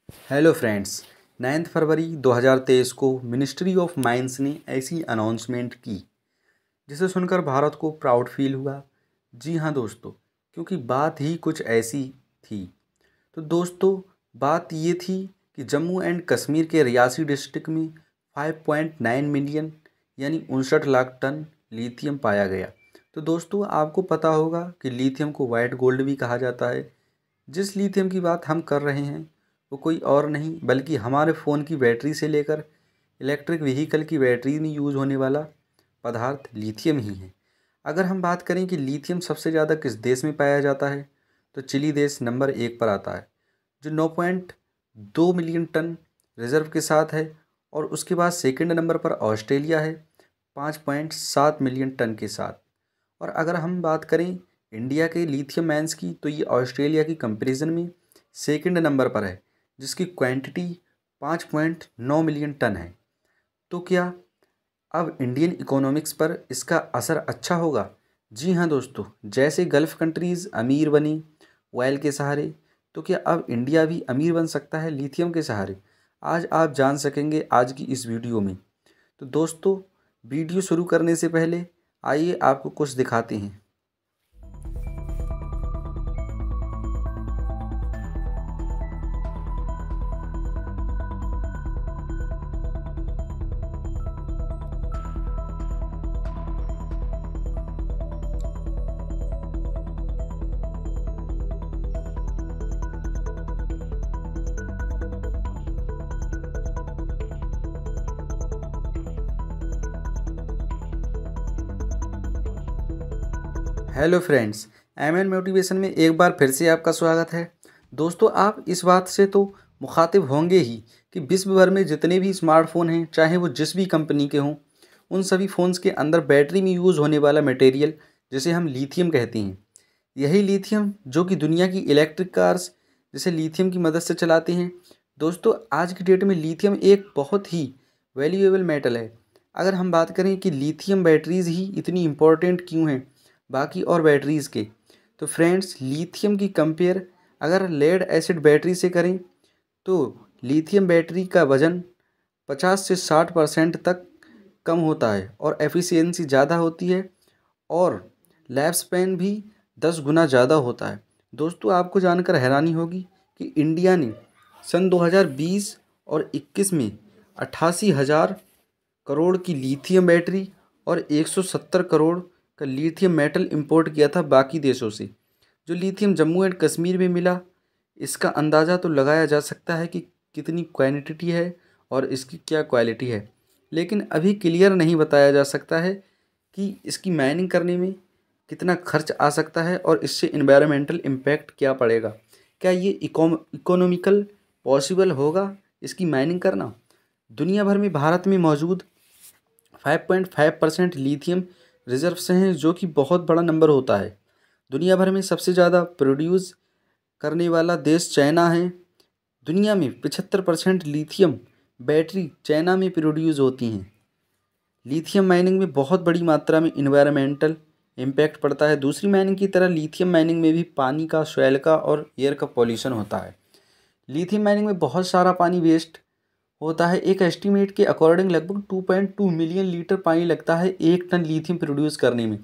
Hello friends. 9 फरवरी 2023 को ministry of mines ने ऐसी अनाउंसमेंट की जिसे सुनकर भारत को प्राउड फील हुआ। जी हाँ दोस्तों, क्योंकि बात ही कुछ ऐसी थी। तो दोस्तों, बात ये थी कि जम्मू एंड कश्मीर के रियासी डिस्ट्रिक्ट में 5.9 मिलियन यानी 59 लाख टन लिथियम पाया गया। तो दोस्तों, आपको पता होगा कि लिथियम को वाइट गोल्ड भी कहा जाता है। जिस लिथियम की बात हम कर रहे हैं वो कोई और नहीं बल्कि हमारे फ़ोन की बैटरी से लेकर इलेक्ट्रिक व्हीकल की बैटरी में यूज़ होने वाला पदार्थ लिथियम ही है। अगर हम बात करें कि लिथियम सबसे ज़्यादा किस देश में पाया जाता है, तो चिली देश नंबर 1 पर आता है, जो 9.2 मिलियन टन रिजर्व के साथ है। और उसके बाद सेकंड नंबर पर ऑस्ट्रेलिया है 5.7 मिलियन टन के साथ। और अगर हम बात करें इंडिया के लिथियम माइंस की, तो ये ऑस्ट्रेलिया की कंपैरिजन में सेकंड नंबर पर है, जिसकी क्वांटिटी 5.9 मिलियन टन है। तो क्या अब इंडियन इकोनॉमिक्स पर इसका असर अच्छा होगा? जी हाँ दोस्तों, जैसे गल्फ़ कंट्रीज़ अमीर बनी ऑयल के सहारे, तो क्या अब इंडिया भी अमीर बन सकता है लिथियम के सहारे? आज आप जान सकेंगे आज की इस वीडियो में। तो दोस्तों, वीडियो शुरू करने से पहले आइए आपको कुछ दिखाते हैं। हेलो फ्रेंड्स, एम मोटिवेशन में एक बार फिर से आपका स्वागत है। दोस्तों, आप इस बात से तो मुखातिब होंगे ही कि विश्व भर में जितने भी स्मार्टफोन हैं, चाहे वो जिस भी कंपनी के हों, उन सभी फ़ोन्स के अंदर बैटरी में यूज़ होने वाला मटेरियल जिसे हम लिथियम कहते हैं, यही लिथियम जो कि दुनिया की इलेक्ट्रिक कार्स जिसे लिथियम की मदद से चलाते हैं। दोस्तों, आज की डेट में लिथियम एक बहुत ही वैल्यूएबल मेटल है। अगर हम बात करें कि लिथियम बैटरीज़ ही इतनी इम्पोर्टेंट क्यों हैं बाकी और बैटरीज़ के, तो फ्रेंड्स, लिथियम की कंपेयर अगर लेड एसिड बैटरी से करें तो लिथियम बैटरी का वज़न 50 से 60% तक कम होता है और एफिशिएंसी ज़्यादा होती है और लाइफ स्पैन भी 10 गुना ज़्यादा होता है। दोस्तों, आपको जानकर हैरानी होगी कि इंडिया ने सन 2020 और 21 में 88,000 करोड़ की लिथियम बैटरी और 170 करोड़ का लिथियम मेटल इंपोर्ट किया था बाकी देशों से। जो लिथियम जम्मू एंड कश्मीर में मिला, इसका अंदाज़ा तो लगाया जा सकता है कि कितनी क्वांटिटी है और इसकी क्या क्वालिटी है, लेकिन अभी क्लियर नहीं बताया जा सकता है कि इसकी माइनिंग करने में कितना खर्च आ सकता है और इससे इन्वायरमेंटल इम्पैक्ट क्या पड़ेगा। क्या ये इकोनॉमिकल पॉसिबल होगा इसकी माइनिंग करना? दुनिया भर में भारत में मौजूद 5.5% लिथियम रिजर्व्स हैं, जो कि बहुत बड़ा नंबर होता है। दुनिया भर में सबसे ज़्यादा प्रोड्यूस करने वाला देश चाइना है। दुनिया में 75% लिथियम बैटरी चाइना में प्रोड्यूस होती हैं। लिथियम माइनिंग में बहुत बड़ी मात्रा में इन्वायरमेंटल इम्पैक्ट पड़ता है। दूसरी माइनिंग की तरह लिथियम माइनिंग में भी पानी का, सॉइल का और एयर का पॉल्यूशन होता है। लिथियम माइनिंग में बहुत सारा पानी वेस्ट होता है। एक एस्टीमेट के अकॉर्डिंग लगभग 2.2 मिलियन लीटर पानी लगता है 1 टन लिथियम प्रोड्यूस करने में।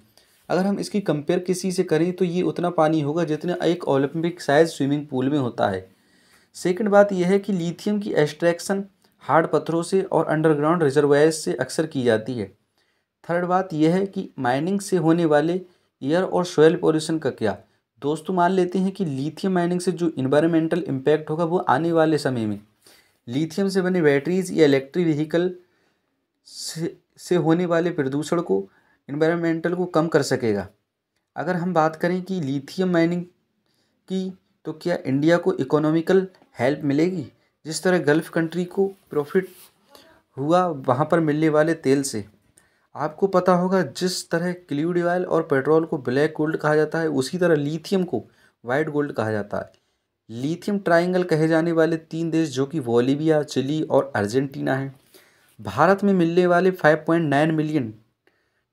अगर हम इसकी कंपेयर किसी से करें तो ये उतना पानी होगा जितना एक ओलंपिक साइज स्विमिंग पूल में होता है। सेकंड बात यह है कि लिथियम की एक्सट्रैक्शन हार्ड पत्थरों से और अंडरग्राउंड रिजर्वायर्स से अक्सर की जाती है। थर्ड बात यह है कि माइनिंग से होने वाले एयर और सॉइल पोल्यूशन का क्या? दोस्तों, मान लेते हैं कि लिथियम माइनिंग से जो इन्वायरमेंटल इम्पैक्ट होगा वो आने वाले समय में लिथियम से बने बैटरीज या इलेक्ट्रिक व्हीकल से होने वाले प्रदूषण को, इन्वायरमेंटल को कम कर सकेगा। अगर हम बात करें कि लिथियम माइनिंग की, तो क्या इंडिया को इकोनॉमिकल हेल्प मिलेगी? जिस तरह गल्फ़ कंट्री को प्रॉफिट हुआ वहाँ पर मिलने वाले तेल से। आपको पता होगा जिस तरह क्रूड ऑयल और पेट्रोल को ब्लैक गोल्ड कहा जाता है, उसी तरह लिथियम को वाइट गोल्ड कहा जाता है। लिथियम ट्रायंगल कहे जाने वाले 3 देश जो कि बोलिविया, चिली और अर्जेंटीना हैं। भारत में मिलने वाले 5.9 मिलियन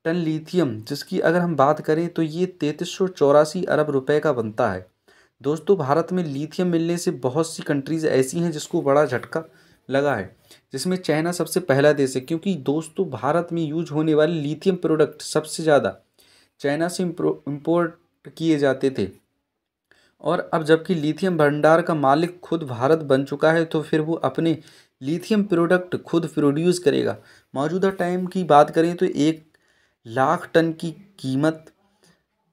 टन लिथियम, जिसकी अगर हम बात करें तो ये 3384 अरब रुपए का बनता है। दोस्तों भारत में लिथियम मिलने से बहुत सी कंट्रीज़ ऐसी हैं जिसको बड़ा झटका लगा है, जिसमें चाइना सबसे पहला देश है। क्योंकि दोस्तों भारत में यूज होने वाले लिथियम प्रोडक्ट सबसे ज़्यादा चाइना से इम्पोर्ट किए जाते थे, और अब जबकि लिथियम भंडार का मालिक खुद भारत बन चुका है, तो फिर वो अपने लिथियम प्रोडक्ट खुद प्रोड्यूस करेगा। मौजूदा टाइम की बात करें तो 1 लाख टन की कीमत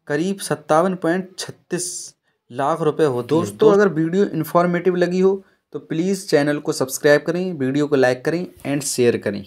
करीब 57.36 लाख रुपए होती है। दोस्तों अगर वीडियो इन्फॉर्मेटिव लगी हो तो प्लीज़ चैनल को सब्सक्राइब करें, वीडियो को लाइक करें एंड शेयर करें।